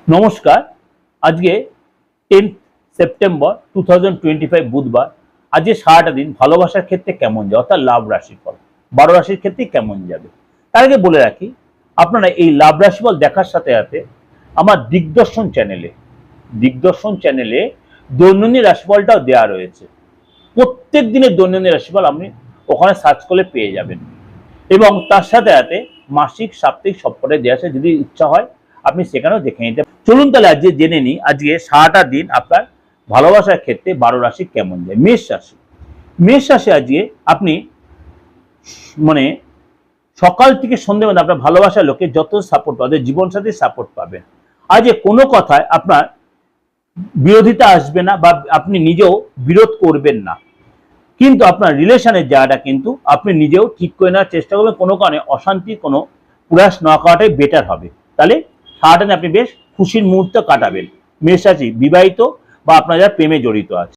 নমস্কার। আজকে 10 সেপ্টেম্বর 2025 বুধবার। আজকে সারাটা দিন ভালোবাসার ক্ষেত্রে কেমন যাবে, অর্থাৎ লাভ রাশিফল 12 রাশির ক্ষেত্রে কেমন যাবে। তার আগে বলে রাখি, আপনারা এই লাভ রাশিফল দেখার সাথে সাথে আমার দিগদর্শন চ্যানেলে দৈনন্দিন রাশিফলটাও দেওয়া রয়েছে। প্রত্যেক দিনের দৈনন্দিন রাশিফল আপনি ওখানে সার্চ করলে পেয়ে যাবেন, এবং তার সাথে সাথে মাসিক, সাপ্তাহিক সবকটাই দেওয়া আছে। যদি ইচ্ছা হয় আপনি সেখানেও দেখে নিতে। চলুন তাহলে আজকে জেনে নিই আজকে সারাটা দিন আপনার ভালোবাসার ক্ষেত্রে 12 রাশি কেমন যায়। মেষ রাশি আজকে আপনি মানে সকাল থেকে সন্ধ্যে মধ্যে আপনার ভালোবাসার লোকে যত সাপোর্ট পাবেন, জীবনসাথীর সাপোর্ট পাবেন। আজ কোনো কথায় আপনার বিরোধিতা আসবে না, বা আপনি নিজেও বিরোধ করবেন না। কিন্তু আপনার রিলেশনের জায়গাটা কিন্তু আপনি নিজেও ঠিক করে নেওয়ার চেষ্টা করবেন। কোনো কারণে অশান্তির কোনো প্রয়াস না করাটাই বেটার হবে। তাহলে সারাটা আপনি বেশ খুশির মুহূর্ত কাটাবেন। মেষ রাশি বিবাহিত বা আপনার যারা প্রেমে জড়িত আছে।